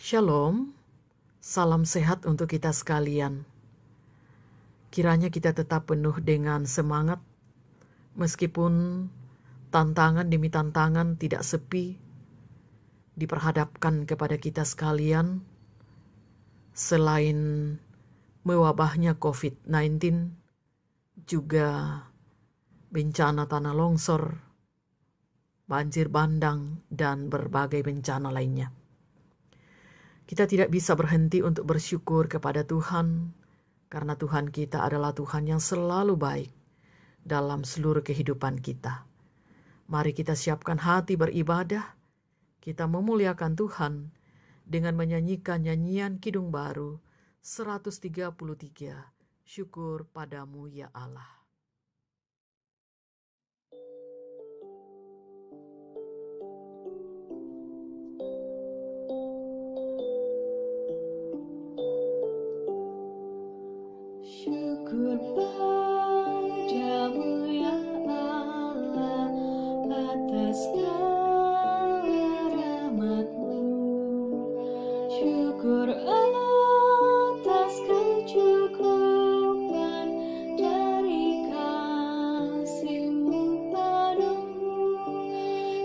Shalom, salam sehat untuk kita sekalian. Kiranya kita tetap penuh dengan semangat, meskipun tantangan demi tantangan tidak sepi diperhadapkan kepada kita sekalian. Selain mewabahnya COVID-19, juga bencana tanah longsor, banjir bandang, dan berbagai bencana lainnya. Kita tidak bisa berhenti untuk bersyukur kepada Tuhan, karena Tuhan kita adalah Tuhan yang selalu baik dalam seluruh kehidupan kita. Mari kita siapkan hati beribadah, kita memuliakan Tuhan dengan menyanyikan nyanyian Kidung Baru 133, Syukur Padamu ya Allah. Syukur padamu ya Allah atas rahmat-Mu. Syukur atas kecukupan dari kasih-Mu penuh.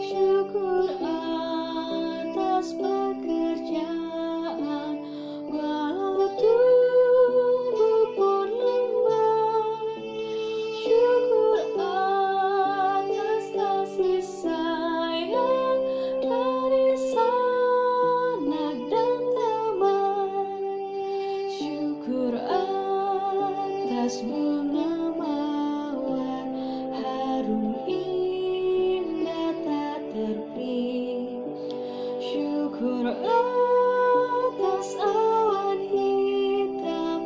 Syukur atas pekerjaan walau tubuh pun lemah. Syukur atas kasih sayang dari sanak dan teman. Syukur atas bunga mawar harum indah tak terpik. Syukur atas awan hitam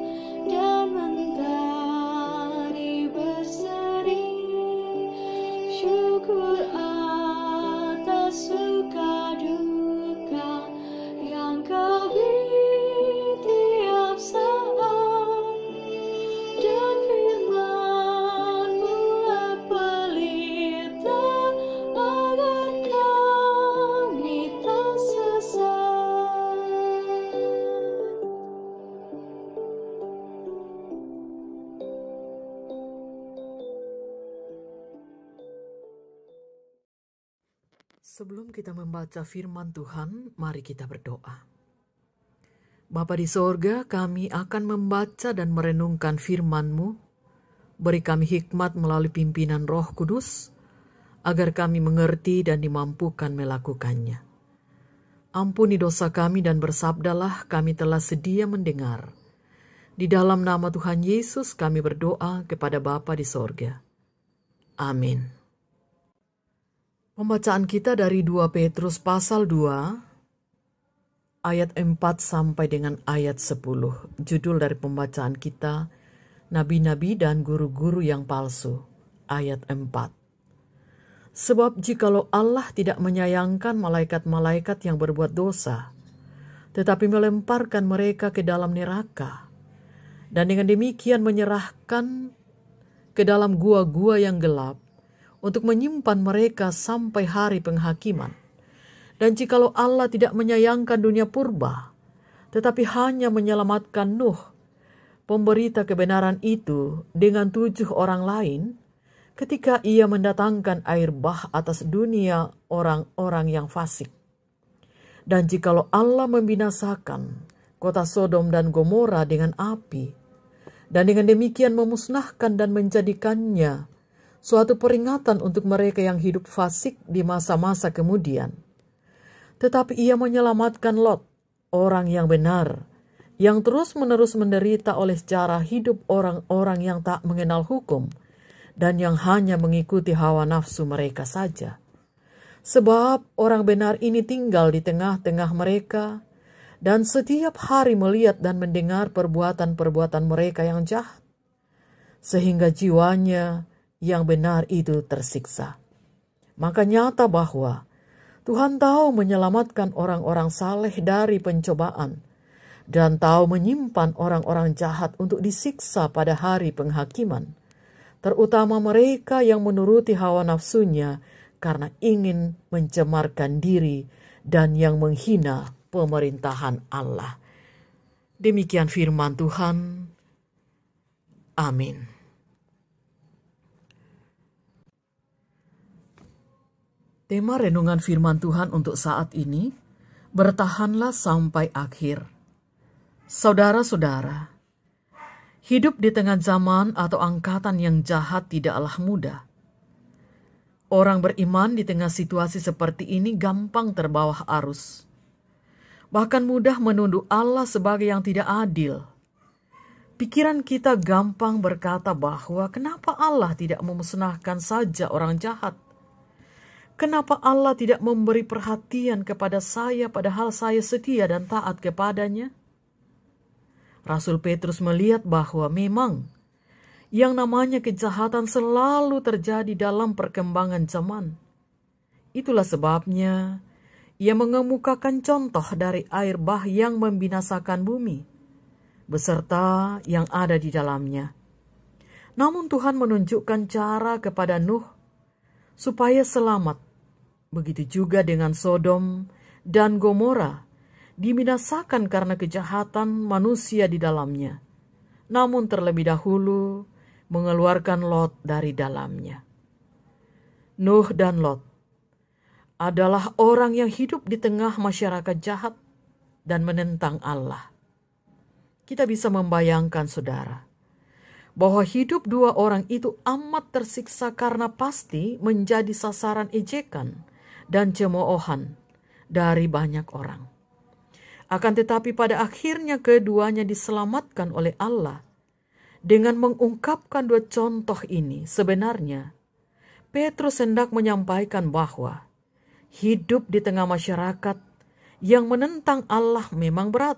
dan mentari berseri. Syukur atas suka duka yang Kau beri tiap saat, dan firman-Mu lah pelita agar kami tak sesat. Sebelum kita membaca firman Tuhan, mari kita berdoa. Bapa di sorga, kami akan membaca dan merenungkan firman-Mu. Beri kami hikmat melalui pimpinan Roh Kudus, agar kami mengerti dan dimampukan melakukannya. Ampuni dosa kami dan bersabdalah, kami telah sedia mendengar. Di dalam nama Tuhan Yesus kami berdoa kepada Bapa di sorga. Amin. Pembacaan kita dari 2 Petrus pasal 2, ayat 4 sampai dengan ayat 10. Judul dari pembacaan kita, Nabi-nabi dan guru-guru yang palsu, ayat 4. Sebab jikalau Allah tidak menyayangkan malaikat-malaikat yang berbuat dosa, tetapi melemparkan mereka ke dalam neraka, dan dengan demikian menyerahkan ke dalam gua-gua yang gelap, untuk menyimpan mereka sampai hari penghakiman. Dan jikalau Allah tidak menyayangkan dunia purba, tetapi hanya menyelamatkan Nuh, pemberita kebenaran itu, dengan 7 orang lain, ketika ia mendatangkan air bah atas dunia orang-orang yang fasik. Dan jikalau Allah membinasakan kota Sodom dan Gomora dengan api, dan dengan demikian memusnahkan dan menjadikannya suatu peringatan untuk mereka yang hidup fasik di masa-masa kemudian. Tetapi ia menyelamatkan Lot, orang yang benar, yang terus-menerus menderita oleh cara hidup orang-orang yang tak mengenal hukum, dan yang hanya mengikuti hawa nafsu mereka saja. Sebab orang benar ini tinggal di tengah-tengah mereka, dan setiap hari melihat dan mendengar perbuatan-perbuatan mereka yang jahat, sehingga jiwanya yang benar itu tersiksa. Maka nyata bahwa Tuhan tahu menyelamatkan orang-orang saleh dari pencobaan, dan tahu menyimpan orang-orang jahat untuk disiksa pada hari penghakiman, terutama mereka yang menuruti hawa nafsunya karena ingin mencemarkan diri dan yang menghina pemerintahan Allah. Demikian firman Tuhan. Amin. Tema renungan firman Tuhan untuk saat ini, bertahanlah sampai akhir. Saudara-saudara, hidup di tengah zaman atau angkatan yang jahat tidaklah mudah. Orang beriman di tengah situasi seperti ini gampang terbawa arus. Bahkan mudah menuduh Allah sebagai yang tidak adil. Pikiran kita gampang berkata bahwa kenapa Allah tidak memusnahkan saja orang jahat? Kenapa Allah tidak memberi perhatian kepada saya padahal saya setia dan taat kepadanya? Rasul Petrus melihat bahwa memang yang namanya kejahatan selalu terjadi dalam perkembangan zaman. Itulah sebabnya ia mengemukakan contoh dari air bah yang membinasakan bumi, beserta yang ada di dalamnya. Namun Tuhan menunjukkan cara kepada Nuh supaya selamat. Begitu juga dengan Sodom dan Gomora, dibinasakan karena kejahatan manusia di dalamnya. Namun terlebih dahulu mengeluarkan Lot dari dalamnya. Nuh dan Lot adalah orang yang hidup di tengah masyarakat jahat dan menentang Allah. Kita bisa membayangkan, saudara, bahwa hidup dua orang itu amat tersiksa karena pasti menjadi sasaran ejekan dan cemoohan dari banyak orang. Akan tetapi pada akhirnya keduanya diselamatkan oleh Allah. Dengan mengungkapkan dua contoh ini, sebenarnya Petrus hendak menyampaikan bahwa hidup di tengah masyarakat yang menentang Allah memang berat.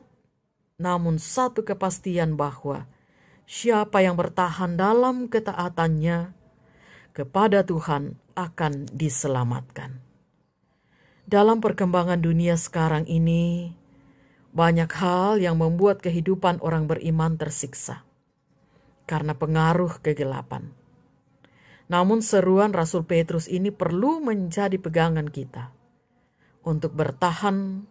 Namun satu kepastian bahwa siapa yang bertahan dalam ketaatannya kepada Tuhan akan diselamatkan. Dalam perkembangan dunia sekarang ini, banyak hal yang membuat kehidupan orang beriman tersiksa karena pengaruh kegelapan. Namun seruan Rasul Petrus ini perlu menjadi pegangan kita untuk bertahan,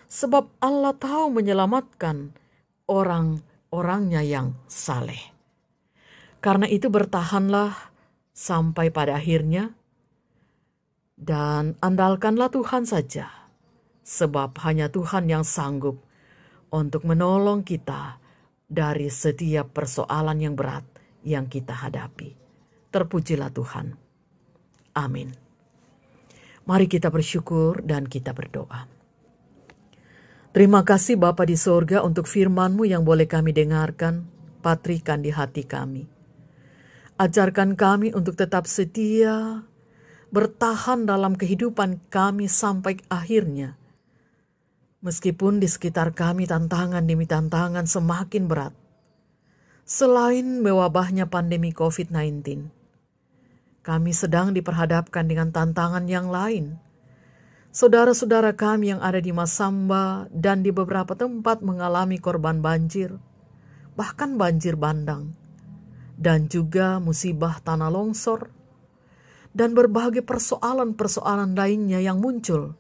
sebab Allah tahu menyelamatkan orang-orangnya yang saleh. Karena itu bertahanlah sampai pada akhirnya, dan andalkanlah Tuhan saja, sebab hanya Tuhan yang sanggup untuk menolong kita dari setiap persoalan yang berat yang kita hadapi. Terpujilah Tuhan. Amin. Mari kita bersyukur dan kita berdoa. Terima kasih Bapa di sorga untuk firman-Mu yang boleh kami dengarkan, patrikan di hati kami. Ajarkan kami untuk tetap setia, bertahan dalam kehidupan kami sampai akhirnya. Meskipun di sekitar kami tantangan demi tantangan semakin berat. Selain mewabahnya pandemi COVID-19, kami sedang diperhadapkan dengan tantangan yang lain. Saudara-saudara kami yang ada di Masamba dan di beberapa tempat mengalami korban banjir, bahkan banjir bandang, dan juga musibah tanah longsor, dan berbagai persoalan-persoalan lainnya yang muncul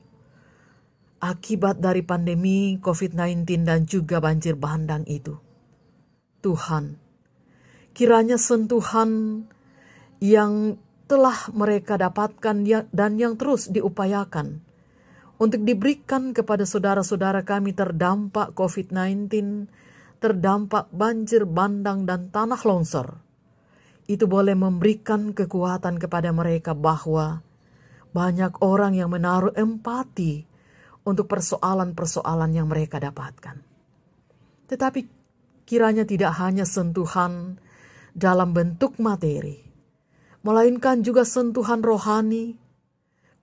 akibat dari pandemi COVID-19 dan juga banjir bandang itu. Tuhan, kiranya sentuhan yang telah mereka dapatkan dan yang terus diupayakan untuk diberikan kepada saudara-saudara kami terdampak COVID-19, terdampak banjir bandang dan tanah longsor, itu boleh memberikan kekuatan kepada mereka bahwa banyak orang yang menaruh empati untuk persoalan-persoalan yang mereka dapatkan. Tetapi kiranya tidak hanya sentuhan dalam bentuk materi, melainkan juga sentuhan rohani.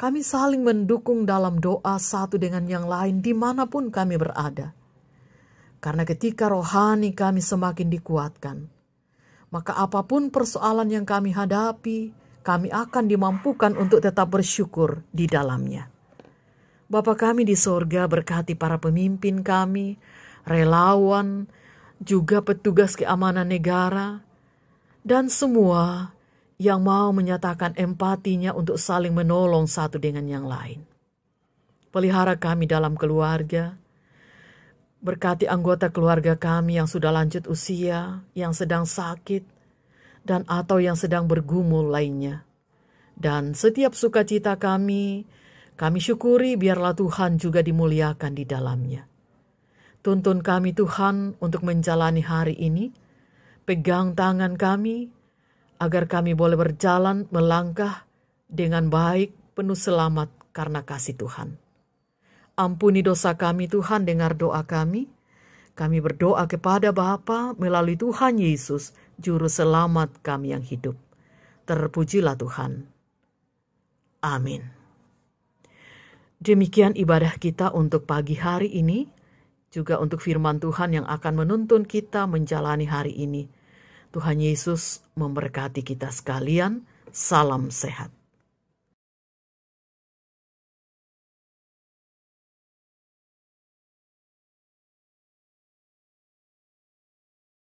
Kami saling mendukung dalam doa satu dengan yang lain dimanapun kami berada. Karena ketika rohani kami semakin dikuatkan, maka apapun persoalan yang kami hadapi, kami akan dimampukan untuk tetap bersyukur di dalamnya. Bapa kami di sorga, berkati para pemimpin kami, relawan, juga petugas keamanan negara, dan semua yang mau menyatakan empatinya untuk saling menolong satu dengan yang lain. Pelihara kami dalam keluarga, Berkati anggota keluarga kami yang sudah lanjut usia, yang sedang sakit, dan atau yang sedang bergumul lainnya. Dan setiap sukacita kami syukuri biarlah Tuhan juga dimuliakan di dalamnya. Tuntun kami Tuhan untuk menjalani hari ini, pegang tangan kami, agar kami boleh berjalan melangkah dengan baik penuh selamat karena kasih Tuhan. Ampuni dosa kami Tuhan, dengar doa kami. Kami berdoa kepada Bapa melalui Tuhan Yesus, Juru Selamat kami yang hidup. Terpujilah Tuhan. Amin. Demikian ibadah kita untuk pagi hari ini, juga untuk firman Tuhan yang akan menuntun kita menjalani hari ini. Tuhan Yesus memberkati kita sekalian. Salam sehat.